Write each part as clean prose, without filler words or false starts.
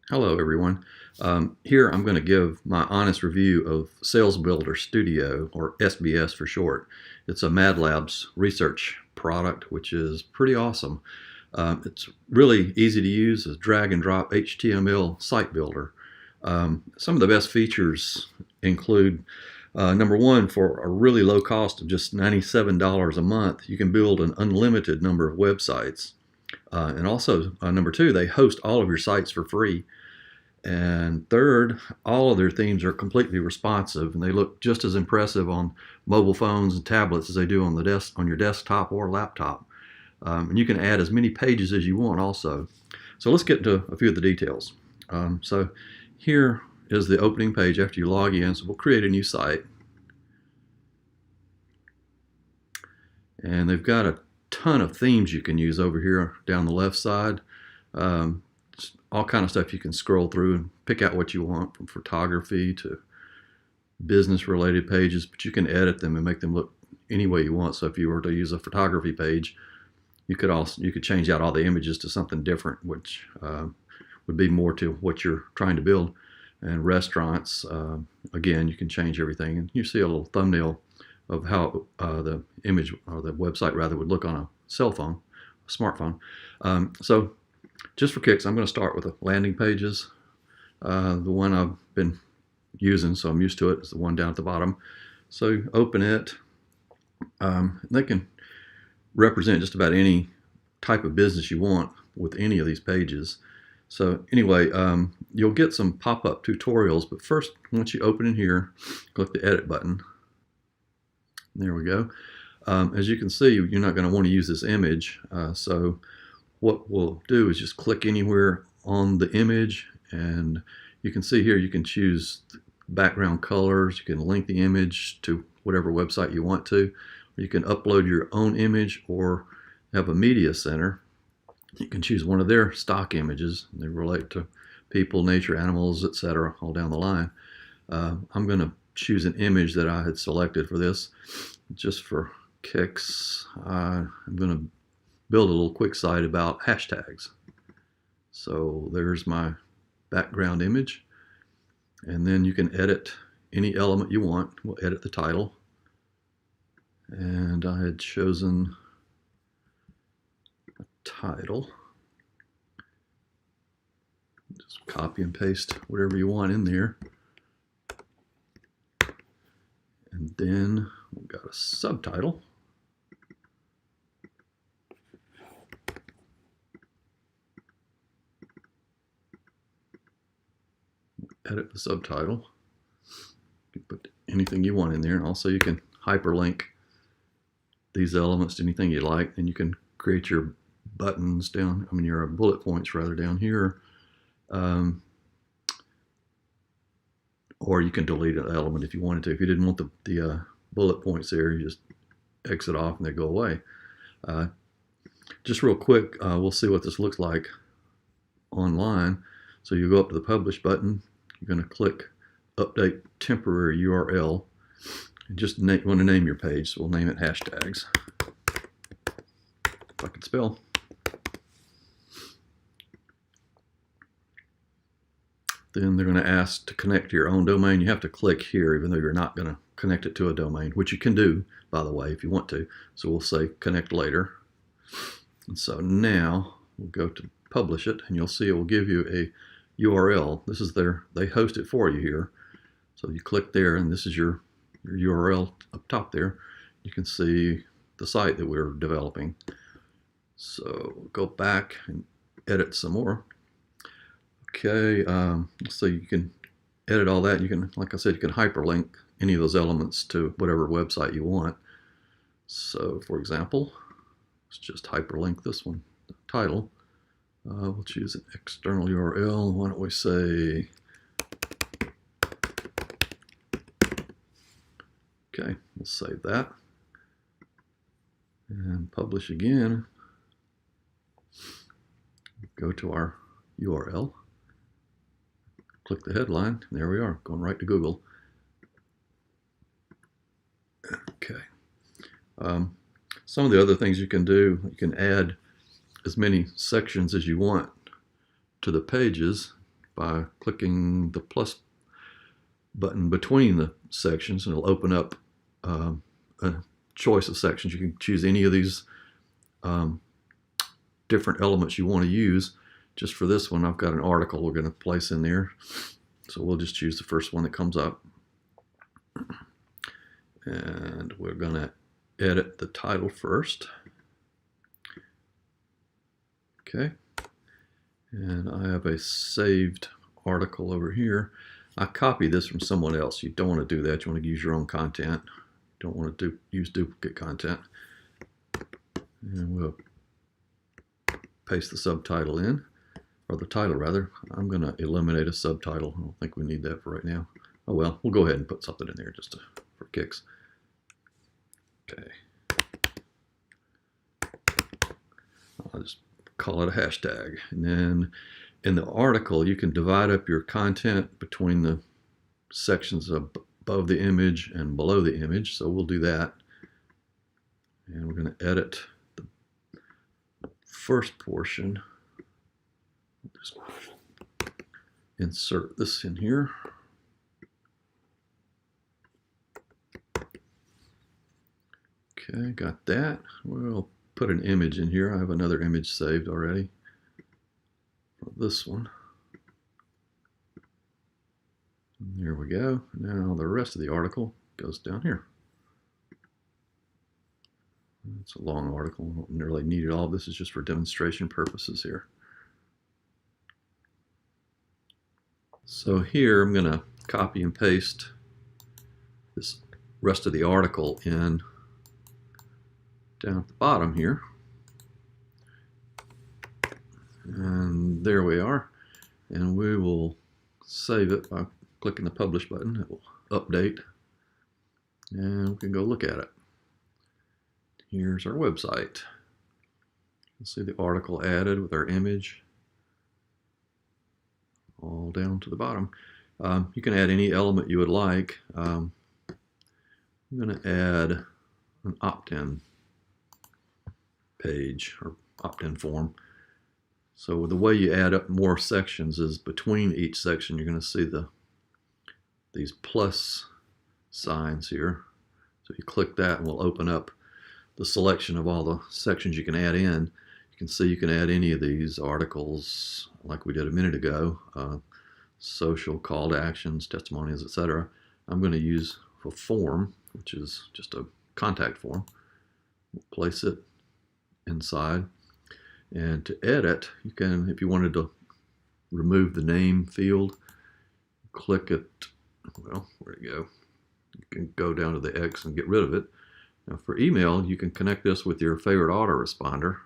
Hello, everyone. Here I'm going to give my honest review of Sales Builder Studio, or SBS for short. It's a Mad Labs research product, which is pretty awesome. It's really easy to use as drag and drop HTML site builder. Some of the best features include number one, for a really low cost of just $97 a month, you can build an unlimited number of websites. And also, number two, they host all of your sites for free. And third, all of their themes are completely responsive, and they look just as impressive on mobile phones and tablets as they do on your desktop or laptop. And you can add as many pages as you want also. So let's get into a few of the details. So here is the opening page after you log in. So we'll create a new site. And they've got a ton of themes you can use over here down the left side. All kind of stuff you can scroll through and pick out what you want, from photography to business related pages, but you can edit them and make them look any way you want. So if you were to use a photography page, you could change out all the images to something different, which would be more to what you're trying to build. And restaurants, again, you can change everything, and you see a little thumbnail of how the image, or the website rather, would look on a cell phone, a smartphone. So just for kicks, I'm going to start with the landing pages. The one I've been using, so I'm used to it, is the one down at the bottom. So open it. They can represent just about any type of business you want with any of these pages. So anyway, you'll get some pop-up tutorials, but first, once you open in here, click the edit button. There we go. As you can see, you're not going to want to use this image, so what we'll do is just click anywhere on the image, and you can see here you can choose background colors. You can link the image to whatever website you want to. You can upload your own image or have a media center. You can choose one of their stock images. They relate to people, nature, animals, etc., all down the line. I'm going to choose an image that I had selected for this. Just for kicks, I'm going to build a little quick site about hashtags. So there's my background image, and then you can edit any element you want. We'll edit the title, and I had chosen a title. Just copy and paste whatever you want in there, and then we've got a subtitle. Edit the subtitle. You can put anything you want in there, and also you can hyperlink these elements to anything you like, and you can create your buttons down, your bullet points rather, down here. Or you can delete an element if you wanted to. If you didn't want the bullet points there, you just exit off and they go away. Just real quick, we'll see what this looks like online. So you go up to the Publish button. You're going to click Update Temporary URL. And just want to name your page, so we'll name it Hashtags. If I can spell. Then they're going to ask to connect to your own domain. You have to click here, even though you're not going to connect it to a domain, which you can do, by the way, if you want to. So we'll say Connect Later. And so now we'll go to Publish it, and you'll see it will give you a URL. This is they host it for you here. So you click there, and this is your URL up top there. You can see the site that we're developing. So go back and edit some more. Okay, so you can edit all that. You can, like I said, you can hyperlink any of those elements to whatever website you want. So for example, let's just hyperlink this one, the title. We'll choose an external URL. Why don't we say, okay, we'll save that and publish again. Go to our URL, click the headline, and there we are, going right to Google. Okay. Some of the other things you can do, you can add as many sections as you want to the pages. by clicking the plus button between the sections, and it'll open up a choice of sections. You can choose any of these different elements you want to use. Just for this one, I've got an article we're going to place in there. So we'll just choose the first one that comes up. And we're going to edit the title first. Okay. And I have a saved article over here. I copied this from someone else. You don't want to do that. You want to use your own content. You don't want to use duplicate content. And we'll paste the subtitle in, or the title rather. I'm going to eliminate a subtitle. I don't think we need that for right now. Oh well, we'll go ahead and put something in there just for kicks. Okay. I'll just call it a hashtag. And then in the article, you can divide up your content between the sections above the image and below the image. So we'll do that. And we're going to edit the first portion. Just insert this in here. Okay, got that. We'll put an image in here. I have another image saved already. This one. And there we go. Now the rest of the article goes down here. It's a long article. I don't really need it all. This is just for demonstration purposes here. So here I'm going to copy and paste this rest of the article in down at the bottom here. And there we are. And we will save it by clicking the publish button. It will update. And we can go look at it. Here's our website. You'll see the article added with our image all down to the bottom. You can add any element you would like. I'm going to add an opt-in page or opt-in form. So the way you add up more sections is between each section you're going to see these plus signs here. So you click that and we'll open up the selection of all the sections you can add in. You can see you can add any of these articles like we did a minute ago, social, call to actions, testimonials, etc. I'm going to use a form, which is just a contact form. We'll place it inside. And to edit, you can, if you wanted to remove the name field, click it, well, where'd it go? You can go down to the X and get rid of it. Now for email, you can connect this with your favorite autoresponder.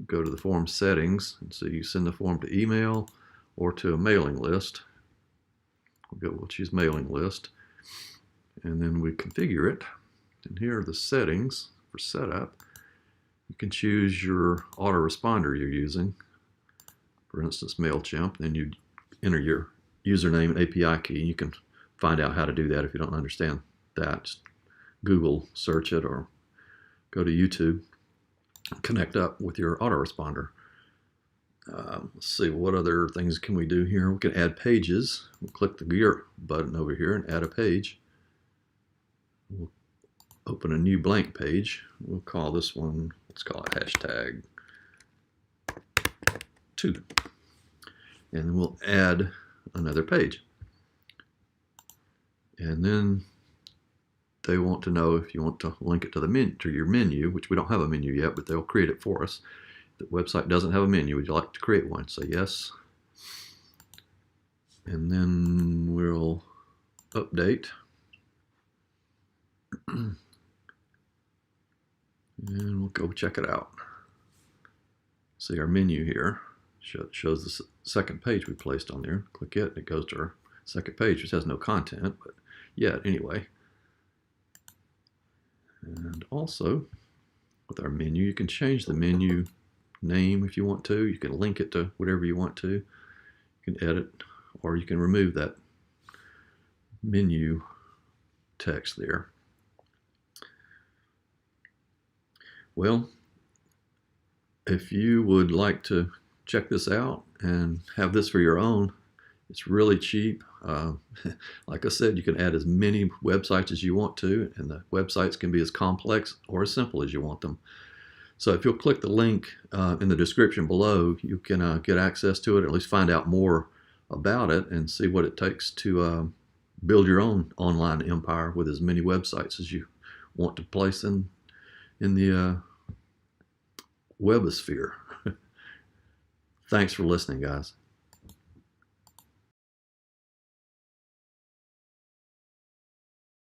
Go to the form settings, and so you send the form to email or to a mailing list. We'll choose mailing list, and then we configure it. And here are the settings for setup. You can choose your autoresponder you're using. For instance, MailChimp. Then you enter your username and API key. You can find out how to do that if you don't understand that. Just Google search it or go to YouTube. Connect up with your autoresponder. Let's see, what other things can we do here? We can add pages. We'll click the gear button over here and add a page. We'll open a new blank page. We'll call this one, let's call it hashtag 2. And we'll add another page. And then they want to know if you want to link it to the to your menu, which we don't have a menu yet, but they'll create it for us. The website doesn't have a menu. Would you like to create one? Say yes. And then we'll update. And we'll go check it out. See our menu here. Shows the second page we placed on there. Click it, and it goes to our second page, which has no content, but yet anyway. And also, with our menu, you can change the menu name if you want to. You can link it to whatever you want to. You can edit, or you can remove that menu text there. Well, if you would like to check this out and have this for your own. It's really cheap. Like I said, you can add as many websites as you want to, and the websites can be as complex or as simple as you want them. So if you'll click the link in the description below, you can get access to it, or at least find out more about it and see what it takes to build your own online empire with as many websites as you want to place in the webosphere. Thanks for listening, guys.